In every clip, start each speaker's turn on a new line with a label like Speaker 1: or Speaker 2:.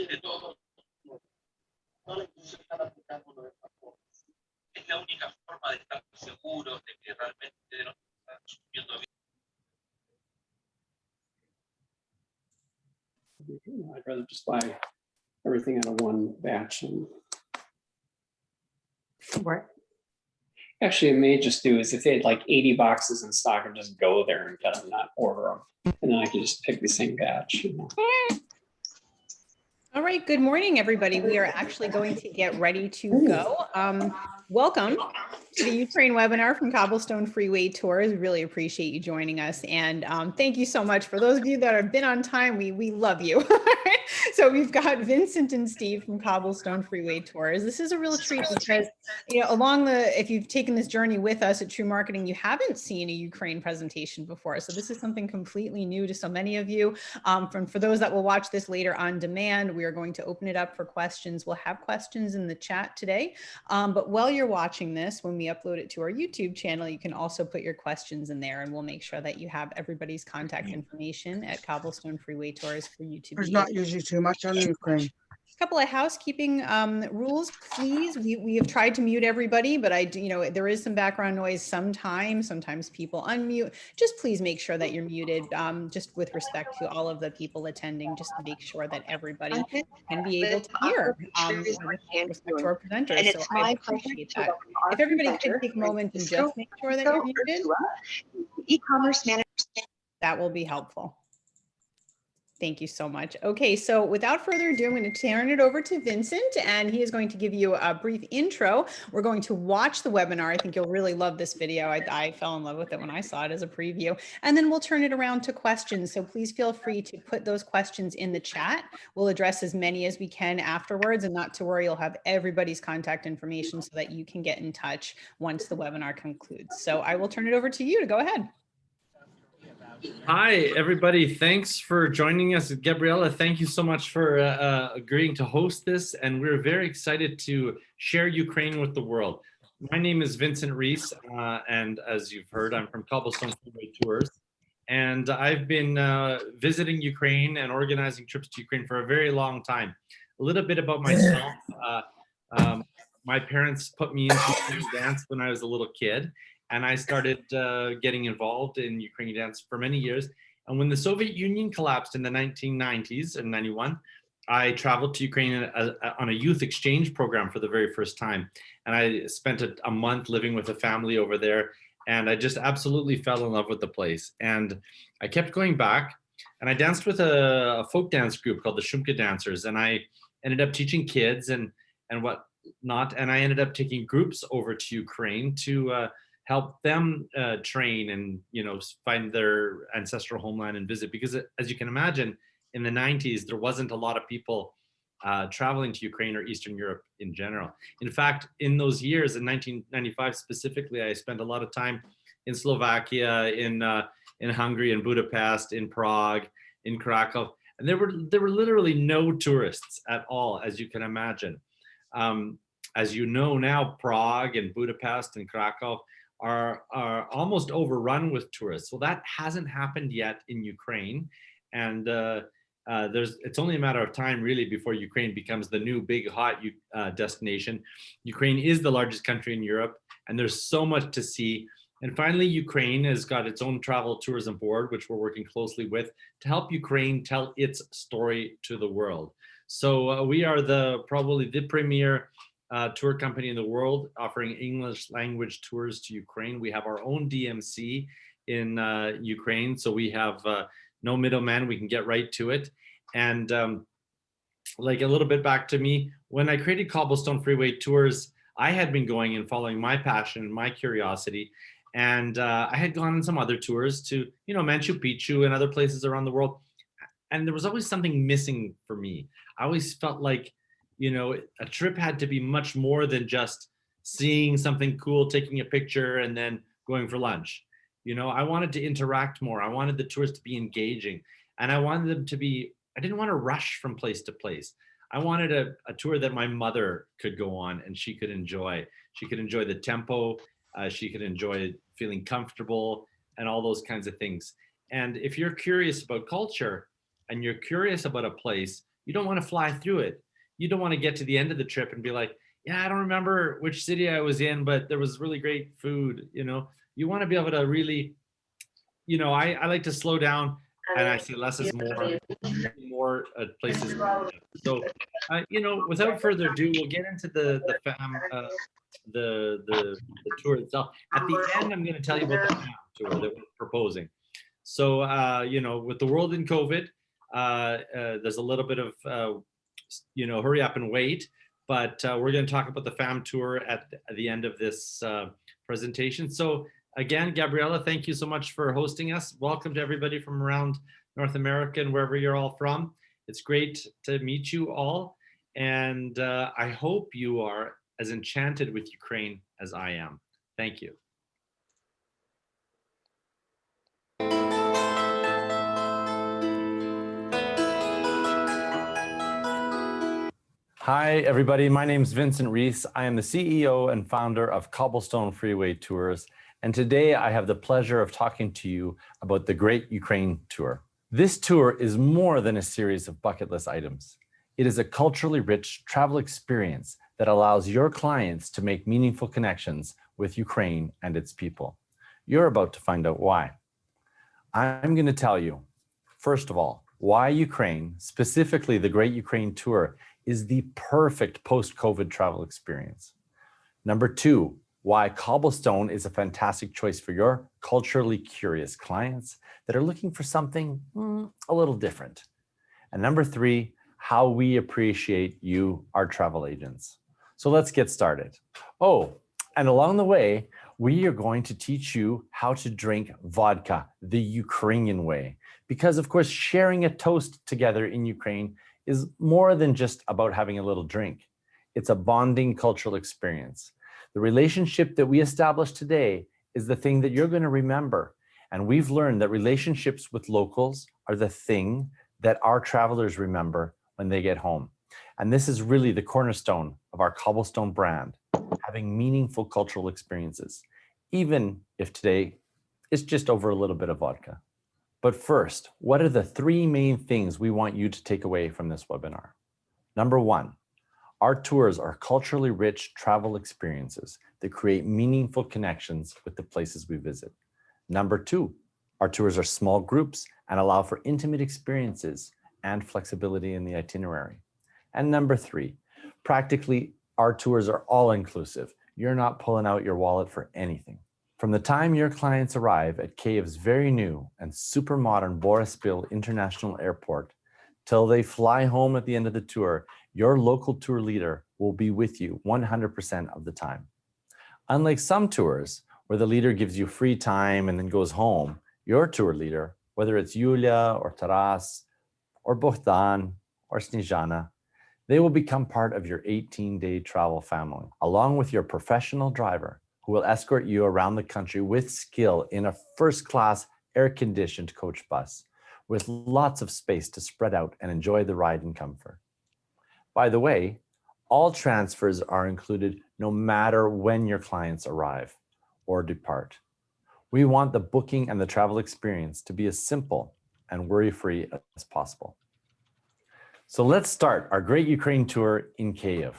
Speaker 1: I'd rather just buy everything out of one batch. And
Speaker 2: What?
Speaker 1: actually, it may just do is if they had like 80 boxes in stock, I'd just go there and get them, not order them. And then I could just pick the same batch.
Speaker 2: All right, good morning, everybody. We are actually going to get ready to go. Welcome to the Ukraine webinar from Cobblestone Freeway Tours. We really appreciate you joining us. And thank you so much. For those of you that have been on time, we love you. So we've got Vincent and Steve from Cobblestone Freeway Tours. This is a real treat because, you know, if you've taken this journey with us at True Marketing, you haven't seen a Ukraine presentation before. So this is something completely new to so many of you. For those that will watch this later on demand, we are going to open it up for questions. We'll have questions in the chat today. But while you're watching this, when we upload it to our YouTube channel, you can also put your questions in there and we'll make sure that you have everybody's contact information at Cobblestone Freeway Tours for you to
Speaker 3: There's not usually too much on Ukraine.
Speaker 2: A couple of housekeeping rules, please. We have tried to mute everybody, but there is some background noise sometimes people unmute. Just please make sure that you're muted, just with respect to all of the people attending, just to make sure that everybody can be able to hear with respect to our presenters. So I appreciate that. If everybody could take a moment and just make sure that you're muted, e-commerce manager, that will be helpful. Thank you so much. Okay, so without further ado, I'm going to turn it over to Vincent, and he is going to give you a brief intro. We're going to watch the webinar. I think you'll really love this video. I fell in love with it when I saw it as a preview. And then we'll turn it around to questions. So please feel free to put those questions in the chat. We'll address as many as we can afterwards, and not to worry, you'll have everybody's contact information so that you can get in touch once the webinar concludes. So I will turn it over to you to go ahead.
Speaker 4: Hi, everybody. Thanks for joining us. Gabriella, thank you so much for agreeing to host this. And we're very excited to share Ukraine with the world. My name is Vincent Reese, and as you've heard, I'm from Cobblestone Freeway Tours. And I've been visiting Ukraine and organizing trips to Ukraine for a very long time. A little bit about myself. My parents put me into dance when I was a little kid. And I started getting involved in Ukrainian dance for many years. And when the Soviet Union collapsed in the 1990s and 91, I traveled to Ukraine on a youth exchange program for the very first time. And I spent a month living with a family over there. And I just absolutely fell in love with the place. And I kept going back. And I danced with a folk dance group called the Shumka Dancers. And I ended up teaching kids and whatnot. And I ended up taking groups over to Ukraine to help them train and find their ancestral homeland and visit, because as you can imagine, in the 90s there wasn't a lot of people traveling to Ukraine or Eastern Europe in general. In fact, in those years, in 1995 specifically, I spent a lot of time in Slovakia, in Hungary, in Budapest, in Prague, in Krakow, and there were literally no tourists at all, as you can imagine. As you know now, Prague and Budapest and Krakow are almost overrun with tourists. Well, that hasn't happened yet in Ukraine, and it's only a matter of time really before Ukraine becomes the new big hot destination. Ukraine is the largest country in Europe, and there's so much to see. And finally, Ukraine has got its own travel tourism board, which we're working closely with to help Ukraine tell its story to the world. So we are probably the premier tour company in the world offering English language tours to Ukraine. We have our own DMC in Ukraine, so we have no middleman. We can get right to it. And like a little bit back to me, when I created Cobblestone Freeway Tours, I had been going and following my passion and my curiosity. And I had gone on some other tours to, Machu Picchu and other places around the world. And there was always something missing for me. I always felt like, a trip had to be much more than just seeing something cool, taking a picture, and then going for lunch. I wanted to interact more. I wanted the tours to be engaging. And I wanted them to be, I didn't want to rush from place to place. I wanted a tour that my mother could go on and she could enjoy. She could enjoy the tempo. She could enjoy feeling comfortable and all those kinds of things. And if you're curious about culture and you're curious about a place, You don't want to fly through it. You don't want to get to the end of the trip and be like, yeah, I don't remember which city I was in, but there was really great food. You want to be able to really, I like to slow down, and I say less is more places. So, without further ado, we'll get into the tour itself. At the end, I'm going to tell you about the fam tour that we're proposing. So, with the world in COVID, there's a little bit of, hurry up and wait. But we're going to talk about the fam tour at the end of this presentation. So again, Gabriella, thank you so much for hosting us. Welcome to everybody from around North America and wherever you're all from. It's great to meet you all. And I hope you are as enchanted with Ukraine as I am. Thank you. Hi, everybody. My name is Vincent Reese. I am the CEO and founder of Cobblestone Freeway Tours. And today I have the pleasure of talking to you about the Great Ukraine Tour. This tour is more than a series of bucket list items. It is a culturally rich travel experience that allows your clients to make meaningful connections with Ukraine and its people. You're about to find out why. I'm going to tell you, first of all, why Ukraine, specifically the Great Ukraine Tour, is the perfect post-COVID travel experience. Number two, why Cobblestone is a fantastic choice for your culturally curious clients that are looking for something a little different. And number three, how we appreciate you, our travel agents. So let's get started. Oh, and along the way, we are going to teach you how to drink vodka the Ukrainian way. Because of course, sharing a toast together in Ukraine is more than just about having a little drink. It's a bonding cultural experience. The relationship that we establish today is the thing that you're going to remember. And we've learned that relationships with locals are the thing that our travelers remember when they get home. And this is really the cornerstone of our Cobblestone brand, having meaningful cultural experiences, even if today it's just over a little bit of vodka. But first, what are the three main things we want you to take away from this webinar? Number one, our tours are culturally rich travel experiences that create meaningful connections with the places we visit. Number two, our tours are small groups and allow for intimate experiences and flexibility in the itinerary. And number three, practically our tours are all inclusive. You're not pulling out your wallet for anything. From the time your clients arrive at Kyiv's very new and super modern Boryspil International Airport till they fly home at the end of the tour, your local tour leader will be with you 100% of the time. Unlike some tours where the leader gives you free time and then goes home, your tour leader, whether it's Yulia or Taras or Bohdan or Snezhana, they will become part of your 18-day travel family, along with your professional driver, who will escort you around the country with skill in a first-class air-conditioned coach bus with lots of space to spread out and enjoy the ride in comfort. By the way, all transfers are included no matter when your clients arrive or depart. We want the booking and the travel experience to be as simple and worry-free as possible. So let's start our Great Ukraine Tour in Kyiv.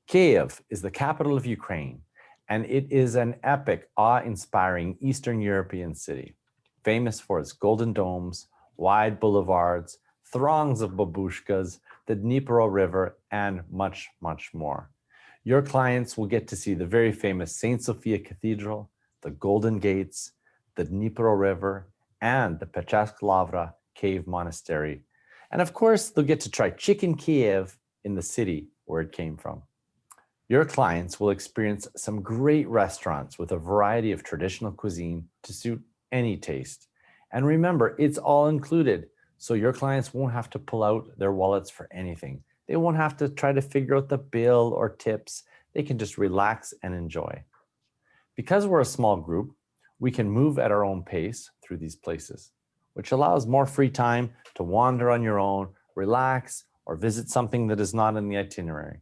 Speaker 4: Kyiv is the capital of Ukraine, and it is an epic, awe-inspiring Eastern European city, famous for its golden domes, wide boulevards, throngs of babushkas, the Dnipro River, and much, much more. Your clients will get to see the very famous St. Sophia Cathedral, the Golden Gates, the Dnipro River, and the Pechask Lavra Cave Monastery. And of course, they'll get to try chicken Kyiv in the city where it came from. Your clients will experience some great restaurants with a variety of traditional cuisine to suit any taste. And remember, it's all included, so your clients won't have to pull out their wallets for anything. They won't have to try to figure out the bill or tips. They can just relax and enjoy. Because we're a small group, we can move at our own pace through these places, which allows more free time to wander on your own, relax, or visit something that is not in the itinerary.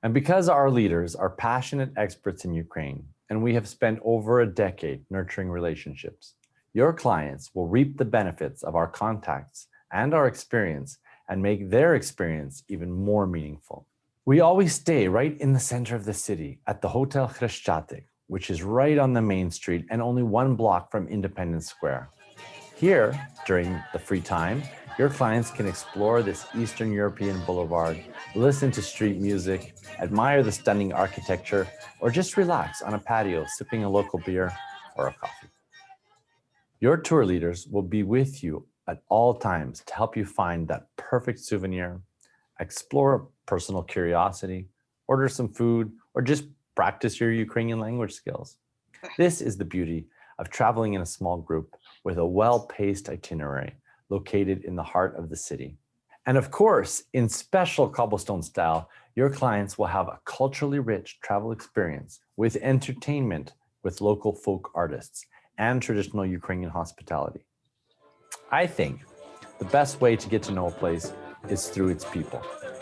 Speaker 4: And because our leaders are passionate experts in Ukraine, and we have spent over a decade nurturing relationships, your clients will reap the benefits of our contacts and our experience
Speaker 5: and make their experience even more meaningful. We always stay right in the center of the city at the Hotel Chrещатик, which is right on the main street and only 1 block from Independence Square. Here, during the free time, your clients can explore this Eastern European boulevard, listen to street music, admire the stunning architecture, or just relax on a patio sipping a local beer or a coffee. Your tour leaders will be with you at all times to help you find that perfect souvenir, explore personal curiosity, order some food, or just practice your Ukrainian language skills. This is the beauty of traveling in a small group with a well-paced itinerary located in the heart of the city. And of course, in special Cobblestone style, your clients will have a culturally rich travel experience with entertainment with local folk artists and traditional Ukrainian hospitality. I think the best way to get to know a place is through its people.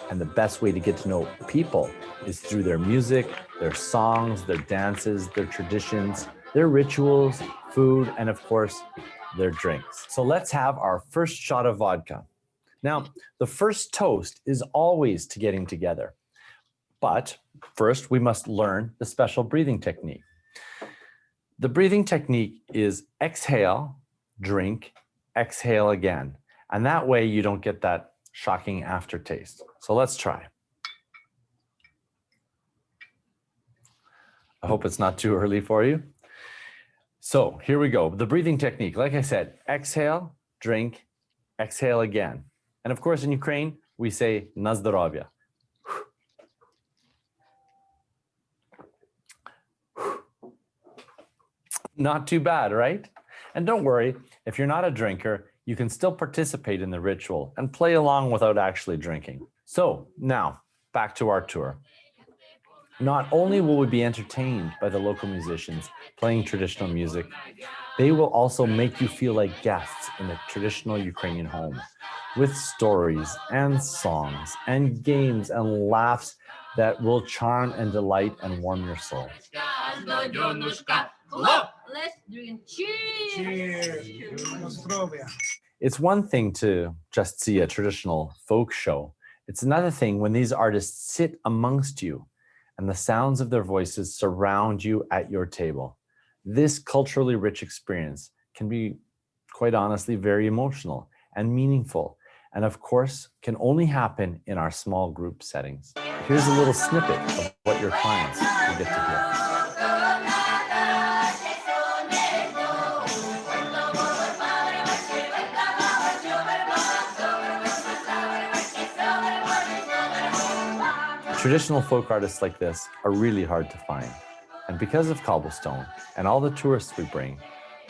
Speaker 5: And the best way to get to know people is through their music, their songs, their dances, their traditions, their rituals, food, and of course, their drinks. So let's have our first shot of vodka. Now, the first toast is always to getting together. But first, we must learn the special breathing technique. The breathing technique is exhale, drink, exhale again. And that way you don't get that shocking aftertaste. So let's try. I hope it's not too early for you. So here we go. The breathing technique, like I said, exhale, drink, exhale again. And of course, in Ukraine, we say na zdоров'я. Not too bad, right? And don't worry, if you're not a drinker, you can still participate in the ritual and play along without actually drinking. So now, back to our tour. Not only will we be entertained by the local musicians playing traditional music, they will also make you feel like guests in a traditional Ukrainian home with stories and songs and games and laughs that will charm and delight and warm your soul.
Speaker 6: Let's drink. Cheers.
Speaker 5: It's one thing to just see a traditional folk show. It's another thing when these artists sit amongst you and the sounds of their voices surround you at your table. This culturally rich experience can be, quite honestly, very emotional and meaningful, and of course, can only happen in our small group settings. Here's a little snippet of what your clients will get to hear. Traditional folk artists like this are really hard to find. And because of Cobblestone and all the tourists we bring,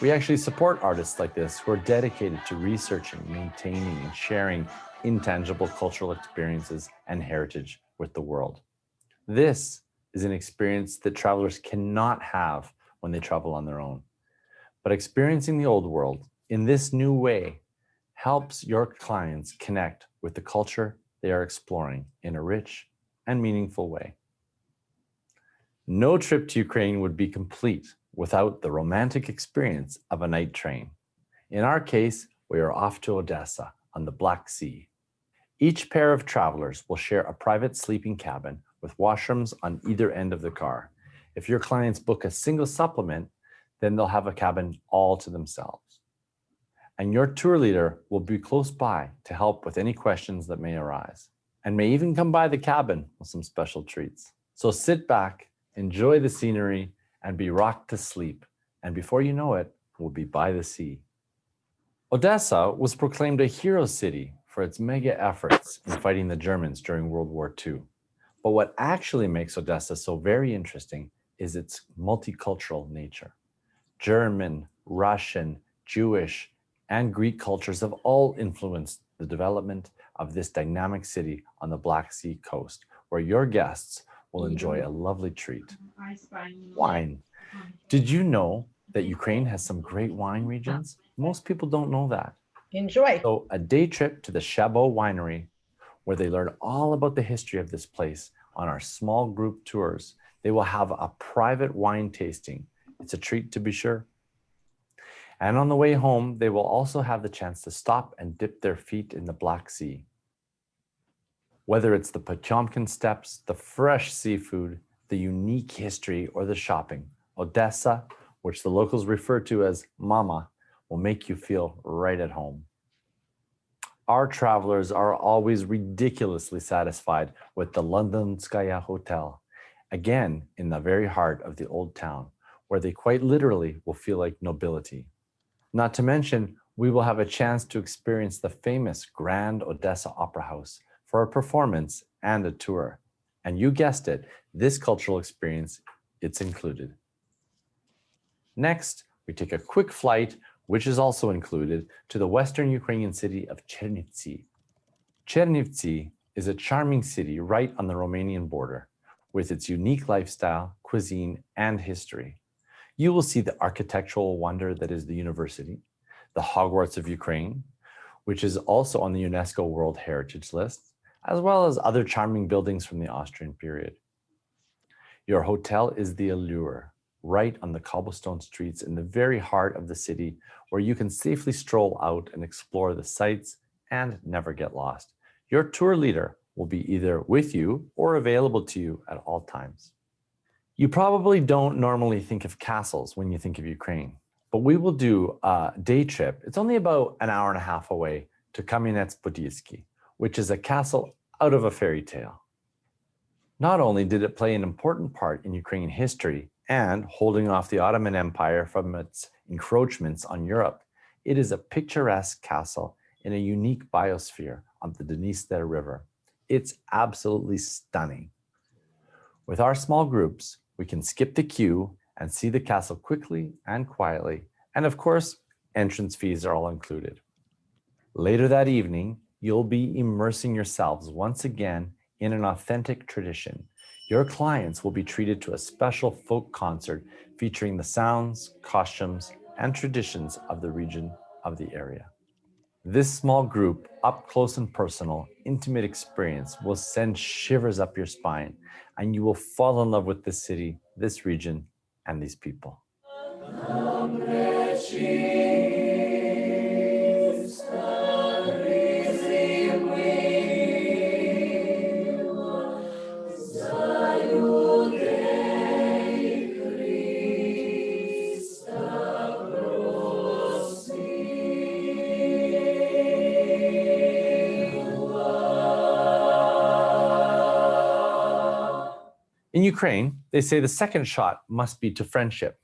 Speaker 5: we actually support artists like this who are dedicated to researching, maintaining, and sharing intangible cultural experiences and heritage with the world. This is an experience that travelers cannot have when they travel on their own. But experiencing the old world in this new way helps your clients connect with the culture they are exploring in a rich and meaningful way. No trip to Ukraine would be complete without the romantic experience of a night train. In our case, we are off to Odessa on the Black Sea. Each pair of travelers will share a private sleeping cabin with washrooms on either end of the car. If your clients book a single supplement, then they'll have a cabin all to themselves. And your tour leader will be close by to help with any questions that may arise, and may even come by the cabin with some special treats. So sit back, enjoy the scenery, and be rocked to sleep. And before you know it, we'll be by the sea. Odessa was proclaimed a hero city for its mega efforts in fighting the Germans during World War II. But what actually makes Odessa so very interesting is its multicultural nature. German, Russian, Jewish, and Greek cultures have all influenced the development of this dynamic city on the Black Sea coast, where your guests will enjoy a lovely treat. Wine. Did you know that Ukraine has some great wine regions? Most people don't know that.
Speaker 2: Enjoy.
Speaker 5: So a day trip to the Chabot winery, where they learn all about the history of this place on our small group tours. They will have a private wine tasting. It's a treat to be sure. And on the way home, they will also have the chance to stop and dip their feet in the Black Sea. Whether it's the Potemkin steps, the fresh seafood, the unique history, or the shopping, Odessa, which the locals refer to as Mama, will make you feel right at home. Our travelers are always ridiculously satisfied with the Londonskaya Hotel, again in the very heart of the old town, where they quite literally will feel like nobility. Not to mention, we will have a chance to experience the famous Grand Odessa Opera House for a performance and a tour. And you guessed it, this cultural experience, it's included. Next, we take a quick flight, which is also included, to the western Ukrainian city of Chernivtsi. Chernivtsi is a charming city right on the Romanian border, with its unique lifestyle, cuisine, and history. You will see the architectural wonder that is the university, the Hogwarts of Ukraine, which is also on the UNESCO World Heritage List, as well as other charming buildings from the Austrian period. Your hotel is the allure, right on the cobblestone streets in the very heart of the city, where you can safely stroll out and explore the sights and never get lost. Your tour leader will be either with you or available to you at all times. You probably don't normally think of castles when you think of Ukraine, but we will do a day trip. It's only about an hour and a half away to Kamianets-Podilsky, which is a castle out of a fairy tale. Not only did it play an important part in Ukrainian history and holding off the Ottoman Empire from its encroachments on Europe, it is a picturesque castle in a unique biosphere on the Dniester River. It's absolutely stunning. With our small groups, we can skip the queue and see the castle quickly and quietly. And of course, entrance fees are all included. Later that evening, you'll be immersing yourselves once again in an authentic tradition. Your clients will be treated to a special folk concert featuring the sounds, costumes, and traditions of the region of the area. This small group, up close and personal, intimate experience will send shivers up your spine, and you will fall in love with this city, this region, and these people. In Ukraine, they say the second shot must be to friendship.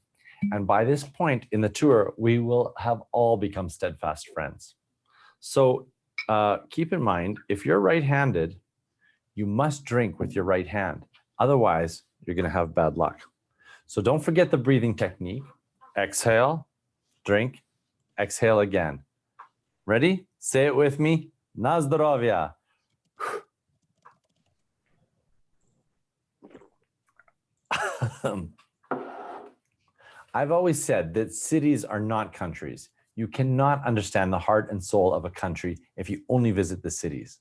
Speaker 5: And by this point in the tour, we will have all become steadfast friends. So keep in mind, if you're right-handed, you must drink with your right hand. Otherwise, you're going to have bad luck. So don't forget the breathing technique. Exhale, drink, exhale again. Ready? Say it with me. Na zdrowie. I've always said that cities are not countries. You cannot understand the heart and soul of a country if you only visit the cities.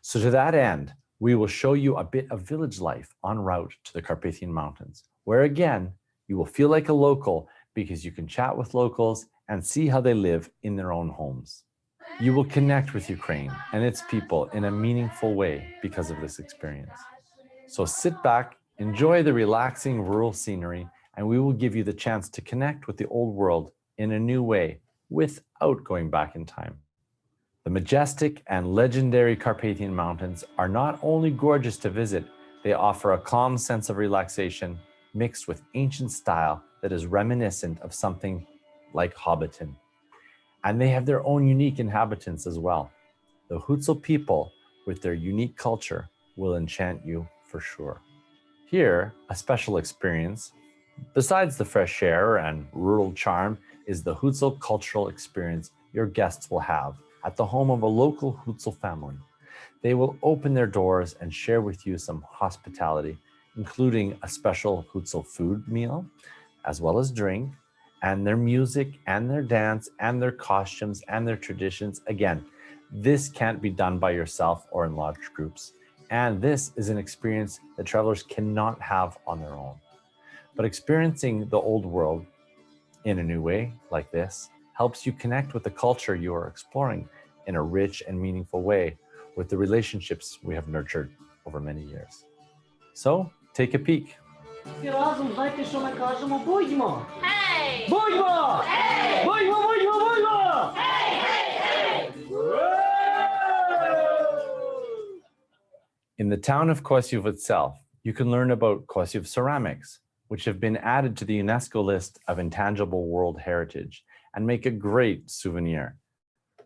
Speaker 5: So to that end, we will show you a bit of village life en route to the Carpathian Mountains, where again, you will feel like a local because you can chat with locals and see how they live in their own homes. You will connect with Ukraine and its people in a meaningful way because of this experience. So sit back, enjoy the relaxing rural scenery, and we will give you the chance to connect with the old world in a new way without going back in time. The majestic and legendary Carpathian Mountains are not only gorgeous to visit, they offer a calm sense of relaxation mixed with ancient style that is reminiscent of something like Hobbiton. And they have their own unique inhabitants as well. The Hutsul people, with their unique culture, will enchant you for sure. Here, a special experience, besides the fresh air and rural charm, is the Hutsul cultural experience your guests will have at the home of a local Hutsul family. They will open their doors and share with you some hospitality, including a special Hutsul food meal, as well as drink, and their music and their dance and their costumes and their traditions. Again, this can't be done by yourself or in large groups. And this is an experience that travelers cannot have on their own. But experiencing the old world in a new way like this helps you connect with the culture you are exploring in a rich and meaningful way, with the relationships we have nurtured over many years. So take a peek.
Speaker 6: Разом, знаєте, що ми кажемо? Будьмо!
Speaker 7: Hey!
Speaker 6: Будьмо!
Speaker 7: Hey!
Speaker 6: Будьмо, будьмо, будьмо!
Speaker 7: Hey, hey, hey!
Speaker 5: In the town of Kosiv itself, you can learn about Kosiv ceramics, which have been added to the UNESCO list of intangible world heritage and make a great souvenir.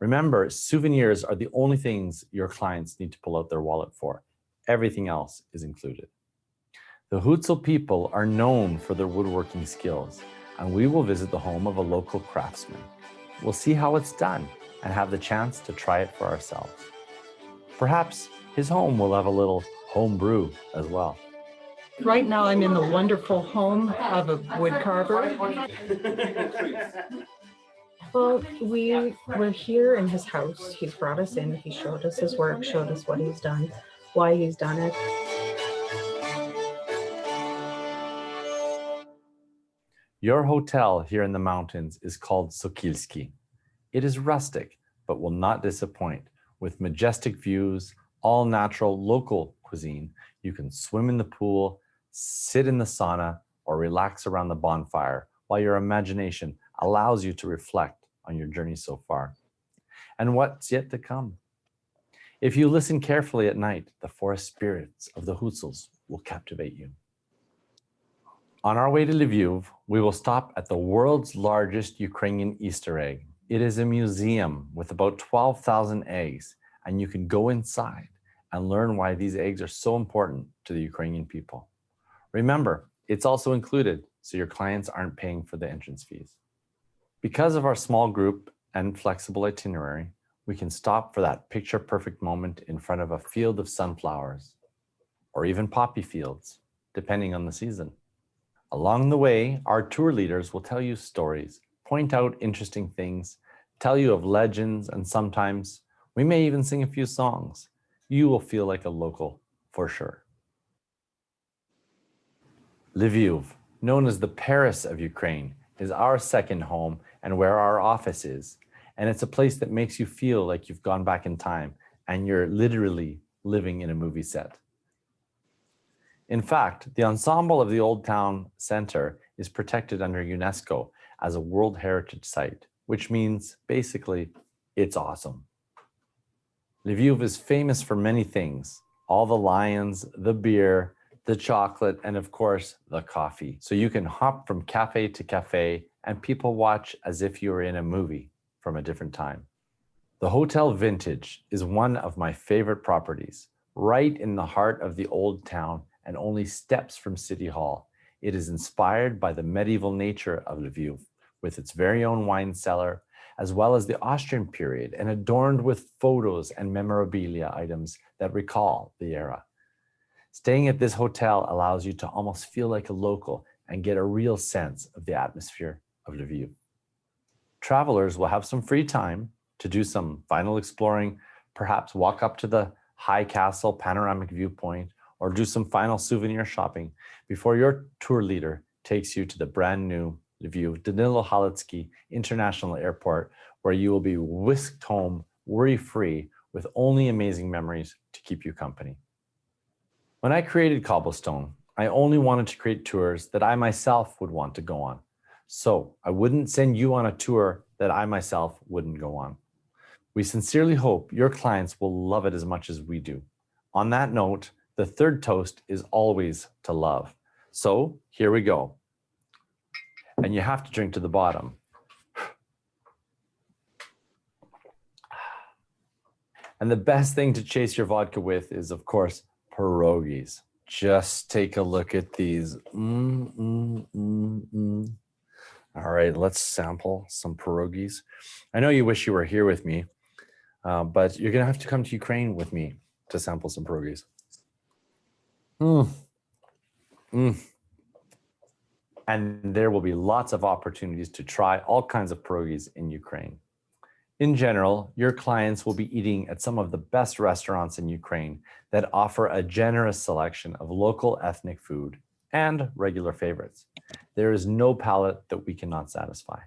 Speaker 5: Remember, souvenirs are the only things your clients need to pull out their wallet for. Everything else is included. The Hutzul people are known for their woodworking skills, and we will visit the home of a local craftsman. We'll see how it's done and have the chance to try it for ourselves. Perhaps his home will have a little home brew as well.
Speaker 8: Right now, I'm in the wonderful home of a wood carver. Well, we were here in his house. He's brought us in. He showed us his work, showed us what he's done, why he's done it.
Speaker 5: Your hotel here in the mountains is called Sikilski. It is rustic, but will not disappoint. With majestic views, all natural local cuisine, you can swim in the pool, sit in the sauna, or relax around the bonfire while your imagination allows you to reflect on your journey so far and what's yet to come. If you listen carefully at night, the forest spirits of the Hutsuls will captivate you. On our way to Lviv, we will stop at the world's largest Ukrainian Easter Egg. It is a museum with about 12,000 eggs, and you can go inside and learn why these eggs are so important to the Ukrainian people. Remember, it's also included, so your clients aren't paying for the entrance fees. Because of our small group and flexible itinerary, we can stop for that picture-perfect moment in front of a field of sunflowers, or even poppy fields, depending on the season. Along the way, our tour leaders will tell you stories, point out interesting things, tell you of legends, and sometimes we may even sing a few songs. You will feel like a local for sure. Lviv, known as the Paris of Ukraine, is our second home and where our office is. And it's a place that makes you feel like you've gone back in time and you're literally living in a movie set. In fact, the ensemble of the Old Town Center is protected under UNESCO as a World Heritage Site, which means basically it's awesome. Lviv is famous for many things: all the lions, the beer, the chocolate, and of course, the coffee. So you can hop from cafe to cafe and people watch as if you were in a movie from a different time. The Hotel Vintage is one of my favorite properties, right in the heart of the old town and only steps from City Hall. It is inspired by the medieval nature of Lviv, with its very own wine cellar, as well as the Austrian period, and adorned with photos and memorabilia items that recall the era. Staying at this hotel allows you to almost feel like a local and get a real sense of the atmosphere of Lviv. Travelers will have some free time to do some final exploring, perhaps walk up to the high castle panoramic viewpoint, or do some final souvenir shopping before your tour leader takes you to the brand new Lviv Danilo Halitsky International Airport, where you will be whisked home worry-free with only amazing memories to keep you company. When I created Cobblestone, I only wanted to create tours that I myself would want to go on. So I wouldn't send you on a tour that I myself wouldn't go on. We sincerely hope your clients will love it as much as we do. On that note, the third toast is always to love. So here we go. And you have to drink to the bottom. And the best thing to chase your vodka with is, of course, pierogies. Just take a look at these. All right, let's sample some pierogies. I know you wish you were here with me, but you're gonna have to come to Ukraine with me to sample some pierogies. And there will be lots of opportunities to try all kinds of pierogies in Ukraine. In general, your clients will be eating at some of the best restaurants in Ukraine that offer a generous selection of local ethnic food and regular favorites. There is no palate that we cannot satisfy.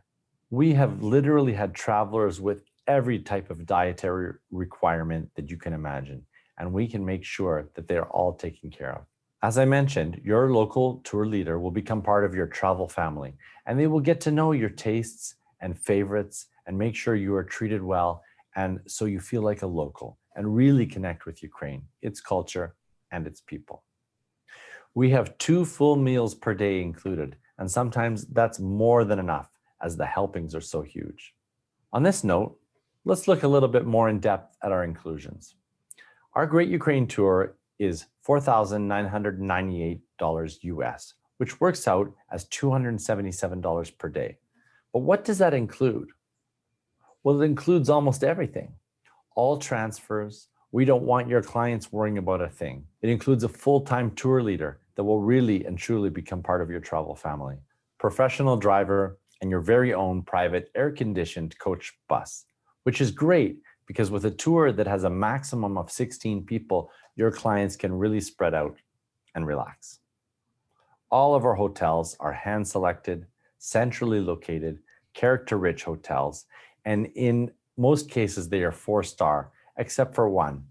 Speaker 5: We have literally had travelers with every type of dietary requirement that you can imagine, and we can make sure that they're all taken care of. As I mentioned, your local tour leader will become part of your travel family, and they will get to know your tastes and favorites and make sure you are treated well, and so you feel like a local and really connect with Ukraine, its culture, and its people. We have 2 full meals per day included, and sometimes that's more than enough as the helpings are so huge. On this note, let's look a little bit more in depth at our inclusions. Our Great Ukraine Tour is $4,998 US, which works out as $277 per day. But what does that include? Well, it includes almost everything. All transfers. We don't want your clients worrying about a thing. It includes a full-time tour leader that will really and truly become part of your travel family, professional driver, and your very own private air-conditioned coach bus, which is great because with a tour that has a maximum of 16 people, your clients can really spread out and relax. All of our hotels are hand-selected, centrally located, character-rich hotels, and in most cases, they are 4-star, except for one.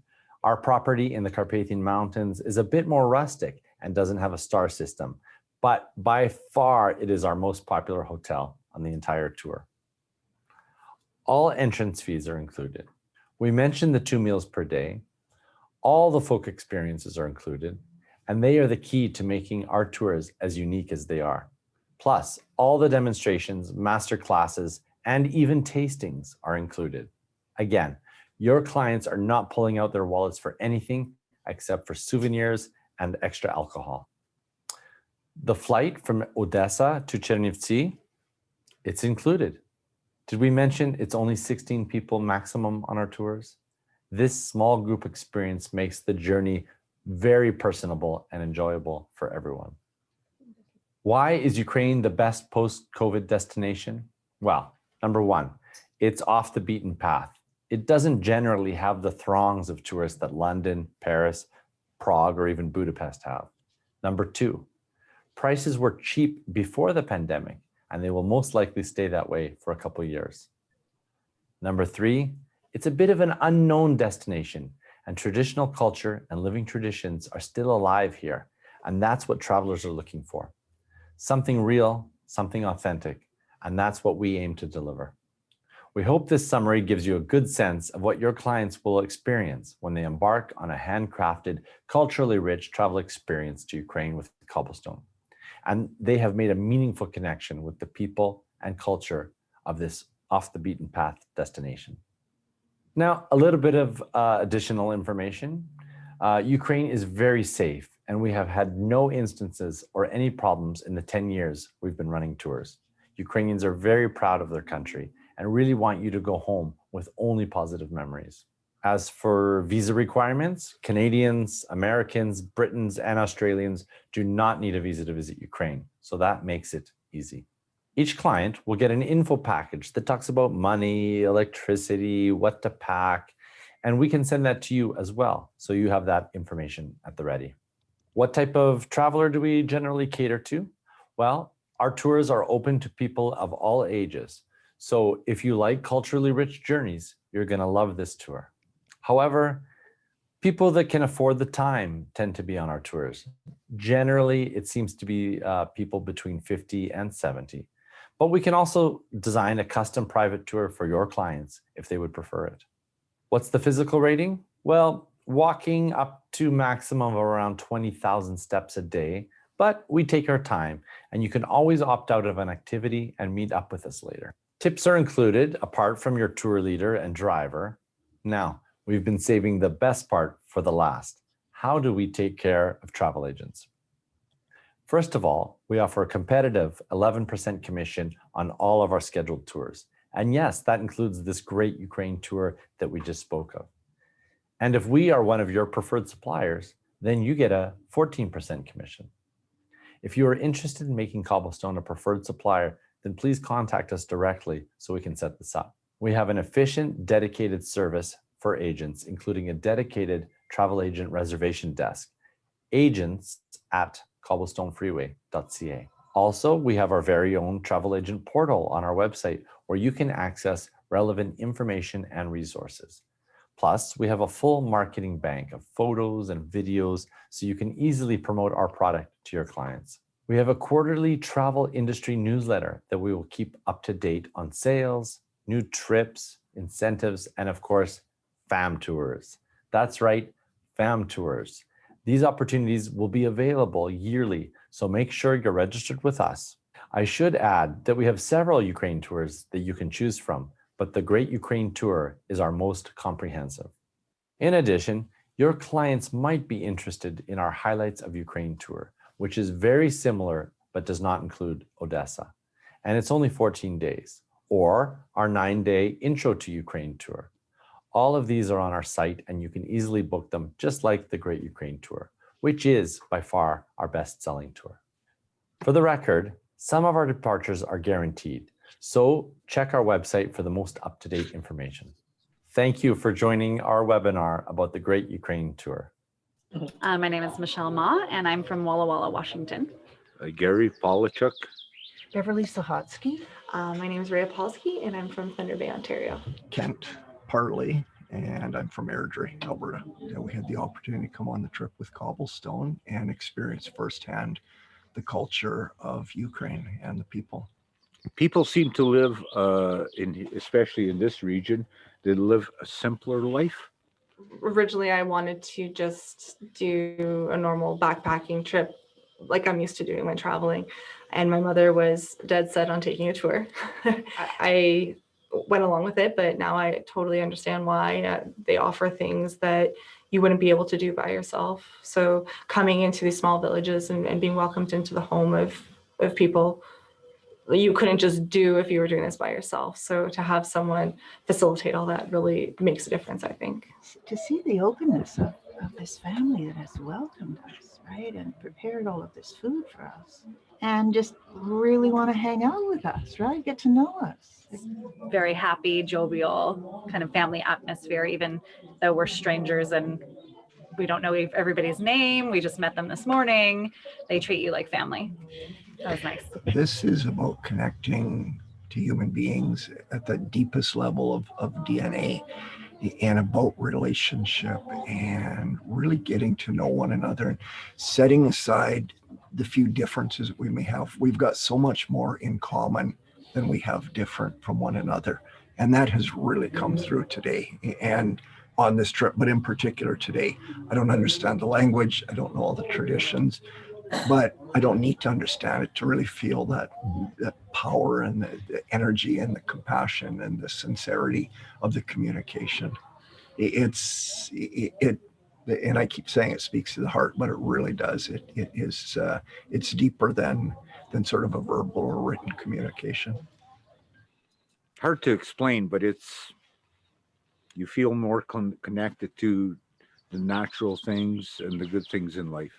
Speaker 5: Our property in the Carpathian Mountains is a bit more rustic and doesn't have a star system, but by far it is our most popular hotel on the entire tour. All entrance fees are included. We mentioned the 2 meals per day. All the folk experiences are included, and they are the key to making our tours as unique as they are. Plus, all the demonstrations, master classes, and even tastings are included. Again, your clients are not pulling out their wallets for anything except for souvenirs and extra alcohol. The flight from Odessa to Chernivtsi, it's included. Did we mention it's only 16 people maximum on our tours? This small group experience makes the journey very personable and enjoyable for everyone. Why is Ukraine the best post-COVID destination? Well, number 1, it's off the beaten path. It doesn't generally have the throngs of tourists that London, Paris, Prague, or even Budapest have. Number 2, prices were cheap before the pandemic, and they will most likely stay that way for a couple of years. Number 3, it's a bit of an unknown destination, and traditional culture and living traditions are still alive here, and that's what travelers are looking for. Something real, something authentic, and that's what we aim to deliver. We hope this summary gives you a good sense of what your clients will experience when they embark on a handcrafted, culturally rich travel experience to Ukraine with Cobblestone. And they have made a meaningful connection with the people and culture of this off the beaten path destination. Now, a little bit of additional information. Ukraine is very safe, and we have had no instances or any problems in the 10 years we've been running tours. Ukrainians are very proud of their country and really want you to go home with only positive memories. As for visa requirements, Canadians, Americans, Britons, and Australians do not need a visa to visit Ukraine, so that makes it easy. Each client will get an info package that talks about money, electricity, what to pack, and we can send that to you as well, so you have that information at the ready. What type of traveler do we generally cater to? Well, our tours are open to people of all ages. So if you like culturally rich journeys, you're going to love this tour. However, people that can afford the time tend to be on our tours. Generally, it seems to be people between 50 and 70. But we can also design a custom private tour for your clients if they would prefer it. What's the physical rating? Well, walking up to maximum of around 20,000 steps a day, but we take our time, and you can always opt out of an activity and meet up with us later. Tips are included apart from your tour leader and driver. Now, we've been saving the best part for the last. How do we take care of travel agents? First of all, we offer a competitive 11% commission on all of our scheduled tours. And yes, that includes this great Ukraine tour that we just spoke of. And if we are one of your preferred suppliers, then you get a 14% commission. If you are interested in making Cobblestone a preferred supplier, then please contact us directly so we can set this up. We have an efficient, dedicated service for agents, including a dedicated travel agent reservation desk, agents@cobblestonefreeway.ca. Also, we have our very own travel agent portal on our website where you can access relevant information and resources. Plus, we have a full marketing bank of photos and videos so you can easily promote our product to your clients. We have a quarterly travel industry newsletter that we will keep up to date on sales, new trips, incentives, and of course, fam tours. That's right, fam tours. These opportunities will be available yearly, so make sure you're registered with us. I should add that we have several Ukraine tours that you can choose from, but the Great Ukraine Tour is our most comprehensive. In addition, your clients might be interested in our Highlights of Ukraine tour, which is very similar but does not include Odessa. And it's only 14 days, or our 9-day Intro to Ukraine tour. All of these are on our site and you can easily book them just like the Great Ukraine Tour, which is by far our best-selling tour. For the record, some of our departures are guaranteed, so check our website for the most up-to-date information. Thank you for joining our webinar about the Great Ukraine Tour.
Speaker 9: My name is Michelle Ma, and I'm from Walla Walla, Washington.
Speaker 10: Gary Polachuk.
Speaker 8: Beverly Sahotsky.
Speaker 9: My name is Rhea Polsky, and I'm from Thunder Bay, Ontario.
Speaker 11: Kent Parley, and I'm from Airdrie, Alberta. And we had the opportunity to come on the trip with Cobblestone and experience firsthand the culture of Ukraine and the people.
Speaker 10: People seem to live, especially in this region, they live a simpler life.
Speaker 12: Originally, I wanted to just do a normal backpacking trip like I'm used to doing when traveling. And my mother was dead set on taking a tour. I went along with it, but now I totally understand why they offer things that you wouldn't be able to do by yourself. So coming into these small villages and being welcomed into the home of people you couldn't just do if you were doing this by yourself. So to have someone facilitate all that really makes a difference, I think.
Speaker 13: To see the openness of this family that has welcomed us, right, and prepared all of this food for us, and just really want to hang out with us, right, get to know us.
Speaker 9: Very happy, jovial, kind of family atmosphere, even though we're strangers and we don't know everybody's name. We just met them this morning. They treat you like family. That was nice.
Speaker 11: This is about connecting to human beings at the deepest level of DNA and about relationship and really getting to know one another and setting aside the few differences that we may have. We've got so much more in common than we have different from one another. And that has really come through today and on this trip, but in particular today. I don't understand the language. I don't know all the traditions. But I don't need to understand it to really feel that power and the energy and the compassion and the sincerity of the communication. And I keep saying it speaks to the heart, but it really does. It's deeper than sort of a verbal or written communication.
Speaker 10: Hard to explain, but you feel more connected to the natural things and the good things in life.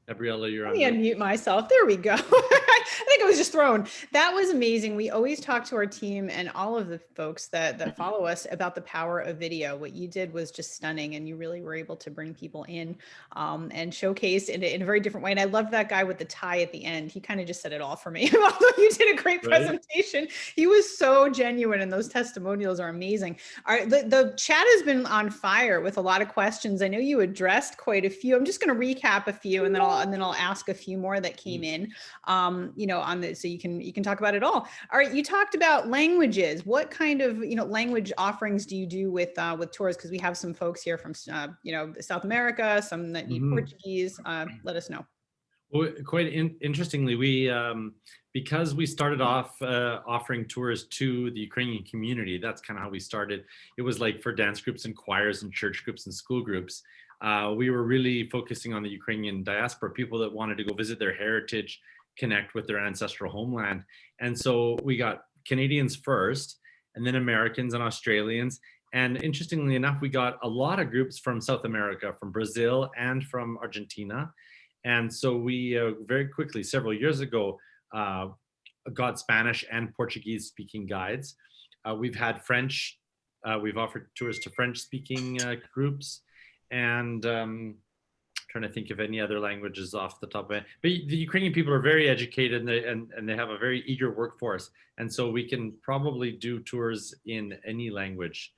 Speaker 4: Gabriella, you're
Speaker 2: Let
Speaker 4: on.
Speaker 2: me unmute myself. There we go. I think it was just thrown. That was amazing. We always talk to our team and all of the folks that follow us about the power of video. What you did was just stunning, and you really were able to bring people in and showcase in a very different way. And I love that guy with the tie at the end. He kind of just said it all for me. Although you did a great presentation, he was so genuine, and those testimonials are amazing. All right, the chat has been on fire with a lot of questions. I know you addressed quite a few. I'm just going to recap a few, and then I'll ask a few more that came in. On the, so you can talk about it all. All right, you talked about languages. What kind of language offerings do you do with tours? Because we have some folks here from South America, some that need Portuguese. Let us know.
Speaker 4: Well, quite interestingly, we because we started off offering tours to the Ukrainian community. That's kind of how we started. It was like for dance groups and choirs and church groups and school groups. We were really focusing on the Ukrainian diaspora, people that wanted to go visit their heritage, connect with their ancestral homeland. And so we got Canadians first, and then Americans and Australians. And interestingly enough, we got a lot of groups from South America, from Brazil and from Argentina. And so we very quickly, several years ago, got Spanish and Portuguese speaking guides. We've had French, we've offered tours to French speaking groups. and trying to think of any other languages off the top of it. But the Ukrainian people are very educated, and they have a very eager workforce, and so we can probably do tours in any language.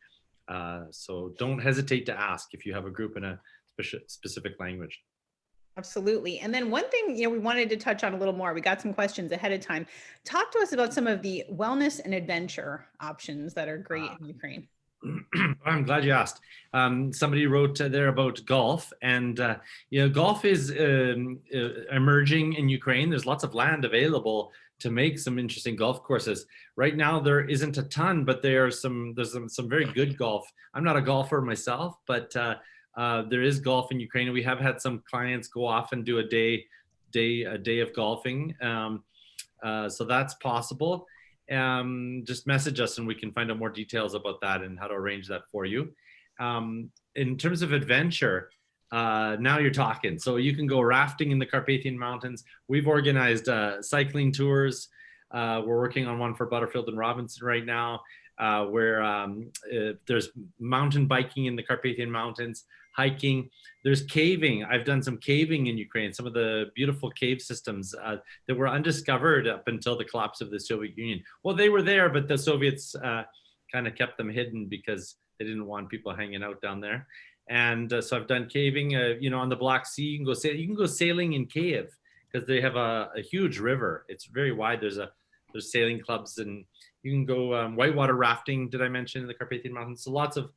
Speaker 4: So don't hesitate to ask if you have a group in a specific language.
Speaker 2: Absolutely. And then one thing, we wanted to touch on a little more. We got some questions ahead of time. Talk to us about some of the wellness and adventure options that are great in Ukraine.
Speaker 4: I'm glad you asked. Somebody wrote there about golf, and golf is emerging in Ukraine. There's lots of land available to make some interesting golf courses. Right now, there isn't a ton, but there's some very good golf. I'm not a golfer myself, but there is golf in Ukraine. We have had some clients go off and do a day of golfing, so that's possible. Just message us and we can find out more details about that and how to arrange that for you. In terms of adventure, now you're talking. So you can go rafting in the Carpathian Mountains. We've organized cycling tours. We're working on one for Butterfield and Robinson right now, where there's mountain biking in the Carpathian Mountains, hiking. There's caving. I've done some caving in Ukraine, some of the beautiful cave systems that were undiscovered up until the collapse of the Soviet Union. Well, they were there, but the Soviets kind of kept them hidden because they didn't want people hanging out down there. And so I've done caving, on the Black Sea. You can go sailing in Kiev because they have a huge river. It's very wide. There's sailing clubs, and you can go whitewater rafting. Did I mention in the Carpathian Mountains? So lots of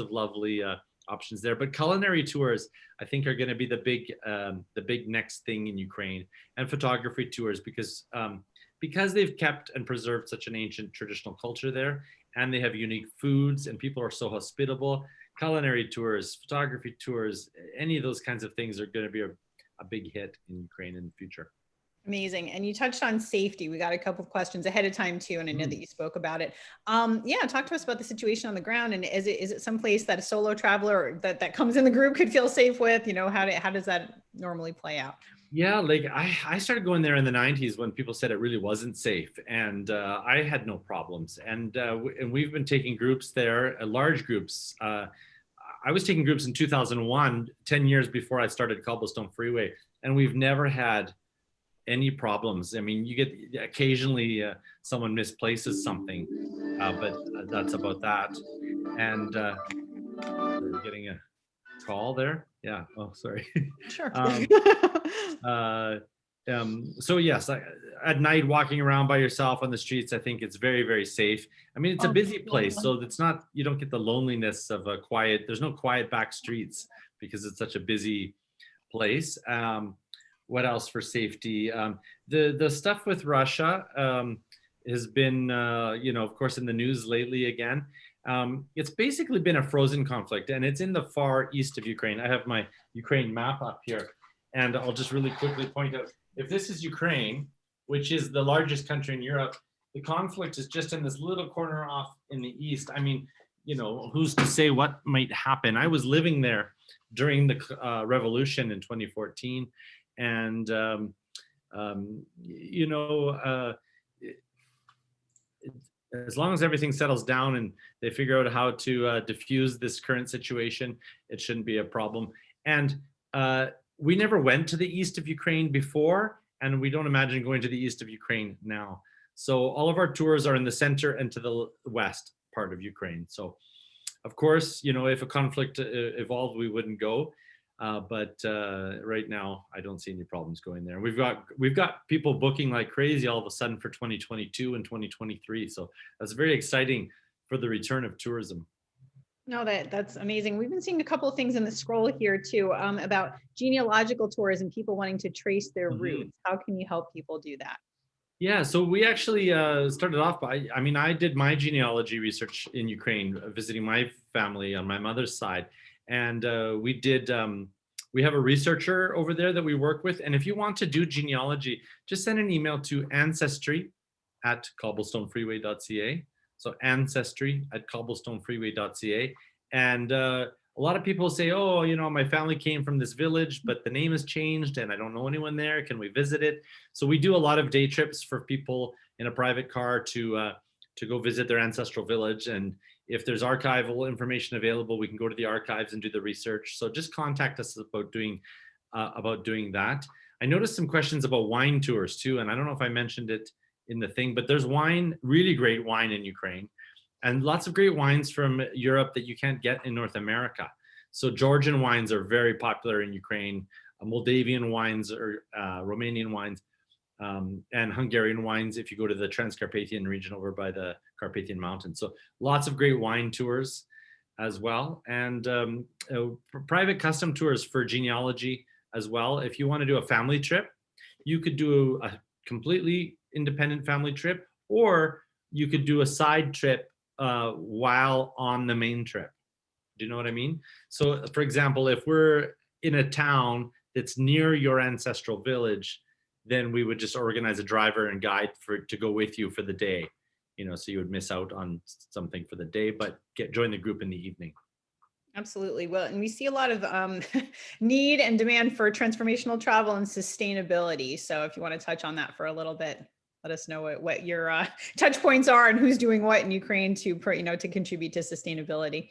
Speaker 4: lovely options there. But culinary tours, I think, are going to be the big next thing in Ukraine, and photography tours because they've kept and preserved such an ancient traditional culture there, and they have unique foods, and people are so hospitable. Culinary tours, photography tours, any of those kinds of things are going to be a big hit in Ukraine in the future.
Speaker 2: Amazing. And you touched on safety. We got a couple of questions ahead of time too, and I know that you spoke about it. Talk to us about the situation on the ground, and is it someplace that a solo traveler that comes in the group could feel safe with? How does that normally play out?
Speaker 4: Yeah, like I started going there in the 90s when people said it really wasn't safe, and I had no problems. And we've been taking groups there, large groups. I was taking groups in 2001, 10 years before I started Cobblestone Freeway, and we've never had any problems. I mean, you get occasionally someone misplaces something, but that's about that. And we're getting a call there. Yeah. Oh, sorry.
Speaker 2: Sure.
Speaker 4: So yes, at night walking around by yourself on the streets, I think it's very, very safe. I mean, it's a busy place, so it's not, you don't get the loneliness of a quiet, there's no quiet back streets because it's such a busy place. What else for safety? The stuff with Russia has been, of course, in the news lately again. It's basically been a frozen conflict, and it's in the far east of Ukraine. I have my Ukraine map up here, and I'll just really quickly point out, if this is Ukraine, which is the largest country in Europe, the conflict is just in this little corner off in the east. I mean, who's to say what might happen? I was living there during the revolution in 2014. And, as long as everything settles down and they figure out how to diffuse this current situation, it shouldn't be a problem. And we never went to the east of Ukraine before, and we don't imagine going to the east of Ukraine now. So all of our tours are in the center and to the west part of Ukraine. So, of course, if a conflict evolved, we wouldn't go. But right now, I don't see any problems going there. We've got people booking like crazy all of a sudden for 2022 and 2023. So that's very exciting for the return of tourism.
Speaker 2: No, that's amazing. We've been seeing a couple of things in the scroll here too, about genealogical tours and people wanting to trace their roots. How can you help people do that?
Speaker 4: Yeah, so we actually started off by, I did my genealogy research in Ukraine, visiting my family on my mother's side. And we have a researcher over there that we work with. And if you want to do genealogy, just send an email to ancestry@cobblestonefreeway.ca. So ancestry@cobblestonefreeway.ca. And a lot of people say, oh, my family came from this village, but the name has changed and I don't know anyone there. Can we visit it? So we do a lot of day trips for people in a private car to go visit their ancestral village. And if there's archival information available, we can go to the archives and do the research. So just contact us about doing that. I noticed some questions about wine tours too, and I don't know if I mentioned it in the thing, but there's wine, really great wine in Ukraine, and lots of great wines from Europe that you can't get in North America. So Georgian wines are very popular in Ukraine, Moldavian wines or Romanian wines, and Hungarian wines if you go to the Transcarpathian region over by the Carpathian Mountains. So lots of great wine tours as well, and private custom tours for genealogy as well. If you want to do a family trip, you could do a completely independent family trip, or you could do a side trip while on the main trip. Do you know what I mean? So for example, if we're in a town that's near your ancestral village, then we would just organize a driver and guide to go with you for the day, you know, so you would miss out on something for the day, but join the group in the evening.
Speaker 2: Absolutely. Well, and we see a lot of need and demand for transformational travel and sustainability. So if you want to touch on that for a little bit, let us know what your touch points are and who's doing what in Ukraine to contribute to sustainability.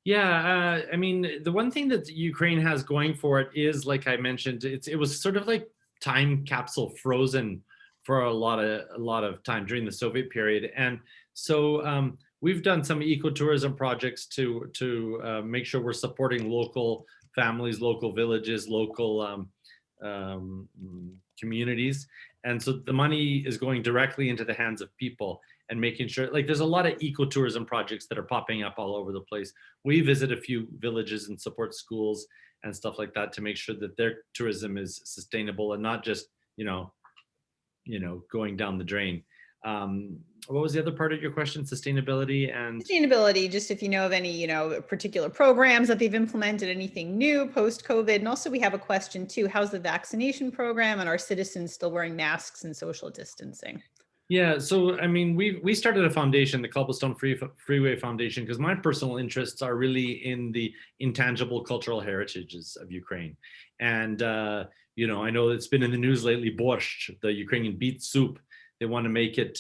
Speaker 4: Yeah, I mean, the one thing that Ukraine has going for it is, like I mentioned, it was sort of like time capsule frozen for a lot of time during the Soviet period, and so we've done some ecotourism projects to make sure we're supporting local families, local villages, local communities, and so the money is going directly into the hands of people and making sure, like, there's a lot of ecotourism projects that are popping up all over the place. We visit a few villages and support schools and stuff like that to make sure that their tourism is sustainable and not just, you know, going down the drain. What was the other part of your question? Sustainability and
Speaker 2: sustainability. Just if you know of any, particular programs that they've implemented, anything new post-COVID. And also we have a question too, how's the vaccination program and are citizens still wearing masks and social distancing?
Speaker 4: Yeah, so I mean, we started a foundation, the Cobblestone Freeway Foundation, because my personal interests are really in the intangible cultural heritages of Ukraine. And, I know it's been in the news lately, borscht, the Ukrainian beet soup. They want to make it,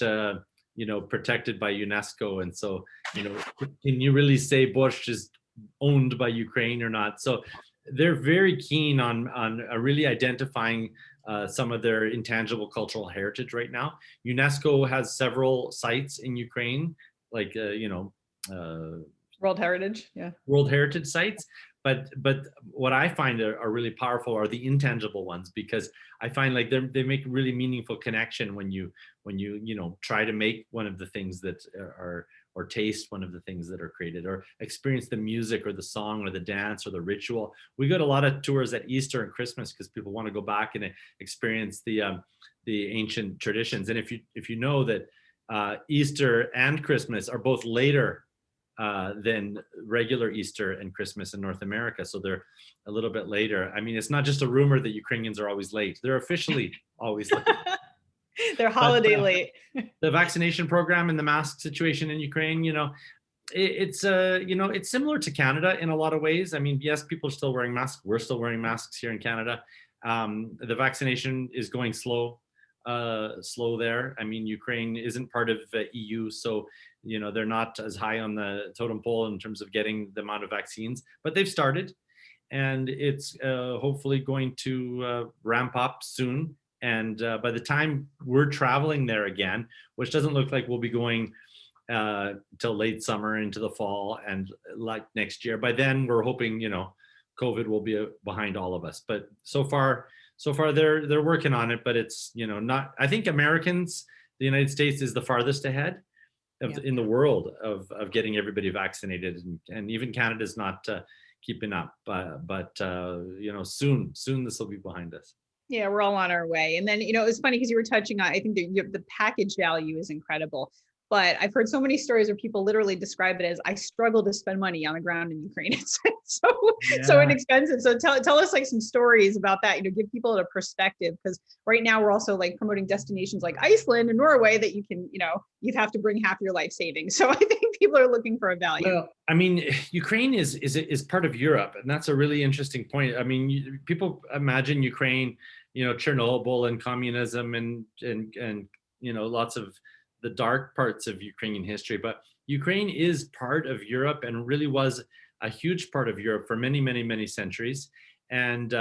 Speaker 4: protected by UNESCO. And so, can you really say borscht is owned by Ukraine or not? So they're very keen on really identifying some of their intangible cultural heritage right now. UNESCO has several sites in Ukraine, like
Speaker 2: World Heritage, yeah.
Speaker 4: World Heritage sites. But what I find are really powerful are the intangible ones, because I find like they make really meaningful connection when you try to make one of the things that are, or taste one of the things that are created, or experience the music or the song or the dance or the ritual. We got a lot of tours at Easter and Christmas because people want to go back and experience the ancient traditions. And if you know that Easter and Christmas are both later than regular Easter and Christmas in North America, so they're a little bit later. I mean, it's not just a rumor that Ukrainians are always late; they're officially always late.
Speaker 2: They're holiday late.
Speaker 4: The vaccination program and the mask situation in Ukraine, it's similar to Canada in a lot of ways. I mean, yes, people are still wearing masks. We're still wearing masks here in Canada. The vaccination is going slow there. I mean, Ukraine isn't part of EU, so they're not as high on the totem pole in terms of getting the amount of vaccines, but they've started, and it's hopefully going to ramp up soon. And by the time we're traveling there again, which doesn't look like we'll be going till late summer into the fall and like next year, by then we're hoping, COVID will be behind all of us. But so far they're working on it, but it's, not, I think Americans, the United States is the farthest ahead in the world of getting everybody vaccinated. And even Canada's not keeping up, but soon this will be behind us.
Speaker 2: Yeah, we're all on our way. And then, it's funny because you were touching on, I think the package value is incredible. But I've heard so many stories where people literally describe it as, I struggle to spend money on the ground in Ukraine. It's so inexpensive. So tell us like some stories about that, give people a perspective, because right now we're also like promoting destinations like Iceland and Norway that you can, you'd have to bring half your life savings. So I think people are looking for a value.
Speaker 4: Well, I mean, Ukraine is part of Europe, and that's a really interesting point. I mean, people imagine Ukraine, Chernobyl and communism and lots of the dark parts of Ukrainian history, but Ukraine is part of Europe and really was a huge part of Europe for many, many, many centuries. And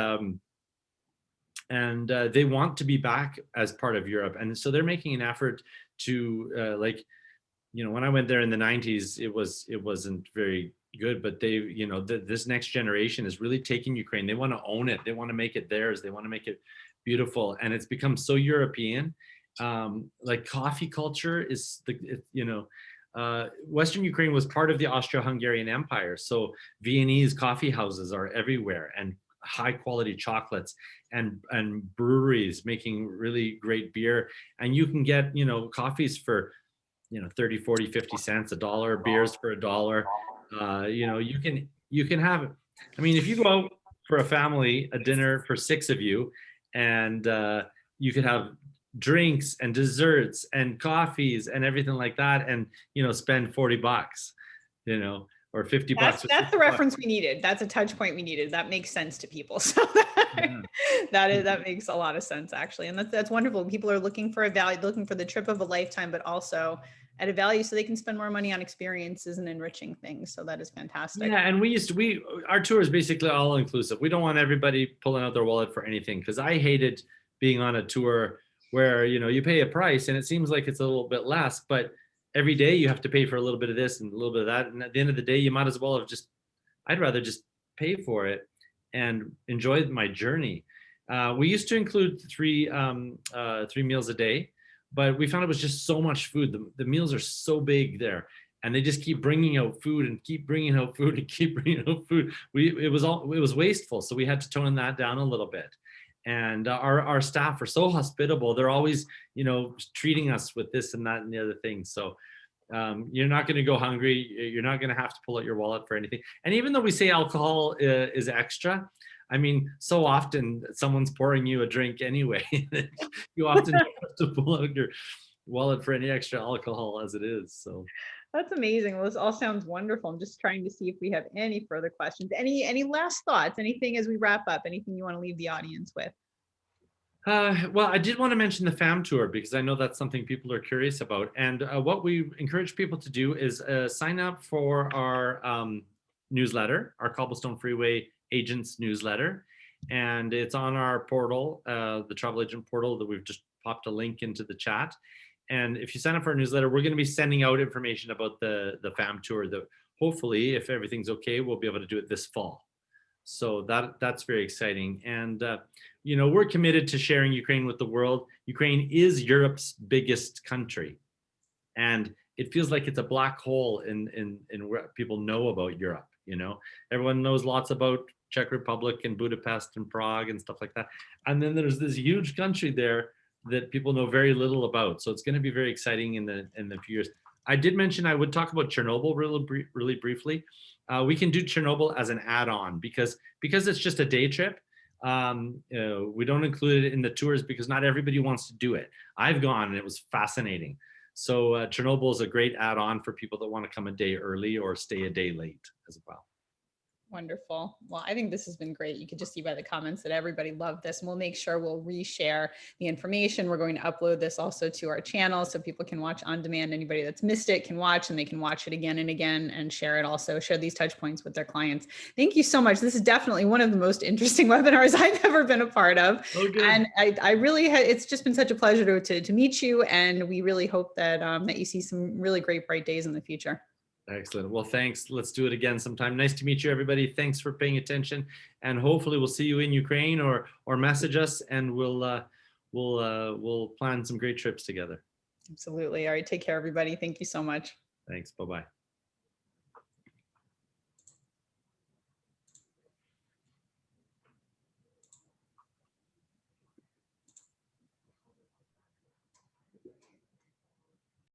Speaker 4: they want to be back as part of Europe. And so they're making an effort to like, you know, when I went there in the 90s, it wasn't very good, but they, you know, this next generation is really taking Ukraine. They want to own it. They want to make it theirs. They want to make it beautiful. And it's become so European. Like coffee culture is Western Ukraine was part of the Austro-Hungarian Empire. So Viennese coffee houses are everywhere, and high quality chocolates and breweries making really great beer. And you can get, you know, coffees for, you know, 30, 40, 50 cents, $1, beers for $1. You know, you can have, I mean, if you go out for a family, a dinner for 6 of you, and you could have drinks and desserts and coffees and everything like that, and, you know, spend $40, you know, or $50.
Speaker 2: That's the reference we needed. That's a touch point we needed. That makes sense to people. So that makes a lot of sense, actually. And that's wonderful. People are looking for a value, looking for the trip of a lifetime, but also at a value so they can spend more money on experiences and enriching things. So that is fantastic.
Speaker 4: Yeah, and our tour is basically all inclusive. We don't want everybody pulling out their wallet for anything, because I hated being on a tour where, you know, you pay a price and it seems like it's a little bit less, but every day you have to pay for a little bit of this and a little bit of that. And at the end of the day, you might as well have I'd rather just pay for it and enjoy my journey. We used to include three meals a day, but we found it was just so much food. The meals are so big there, and they just keep bringing out food and keep bringing out food and keep bringing out food. It was wasteful. So we had to tone that down a little bit. And our staff are so hospitable. They're always, you know, treating us with this and that and the other thing. So you're not going to go hungry. You're not going to have to pull out your wallet for anything. And even though we say alcohol is extra, I mean, so often someone's pouring you a drink anyway. You often don't have to pull out your wallet for any extra alcohol as it is. So
Speaker 2: that's amazing. Well, this all sounds wonderful. I'm just trying to see if we have any further questions. Any last thoughts? Anything as we wrap up? Anything you want to leave the audience with?
Speaker 4: Well, I did want to mention the FAM tour, because I know that's something people are curious about. And what we encourage people to do is sign up for our newsletter, our Cobblestone Freeway Agents newsletter. And it's on our portal, the travel agent portal, that we've just popped a link into the chat. And if you sign up for our newsletter, we're going to be sending out information about the FAM tour that hopefully, if everything's okay, we'll be able to do it this fall. So that's very exciting. And, you know, we're committed to sharing Ukraine with the world. Ukraine is Europe's biggest country. And it feels like it's a black hole in where people know about Europe. You know, everyone knows lots about Czech Republic and Budapest and Prague and stuff like that. And then there's this huge country there that people know very little about. So it's going to be very exciting in the few years. I did mention I would talk about Chernobyl really briefly. We can do Chernobyl as an add-on because it's just a day trip. We don't include it in the tours because not everybody wants to do it. I've gone and it was fascinating. So Chernobyl is a great add-on for people that want to come a day early or stay a day late as well.
Speaker 2: Wonderful. Well, I think this has been great. You could just see by the comments that everybody loved this, and we'll make sure we'll reshare the information. We're going to upload this also to our channel so people can watch on demand. Anybody that's missed it can watch, and they can watch it again and again and share it also, share these touch points with their clients. Thank you so much. This is definitely one of the most interesting webinars I've ever been a part of.
Speaker 4: Oh, good.
Speaker 2: And I really, it's just been such a pleasure to meet you. And we really hope that, that you see some really great, bright days in the future.
Speaker 4: Excellent. Well, thanks. Let's do it again sometime. Nice to meet you, everybody. Thanks for paying attention, and hopefully we'll see you in Ukraine or message us, and we'll plan some great trips together.
Speaker 2: Absolutely. All right. Take care, everybody. Thank you so much.
Speaker 4: Thanks. Bye-bye.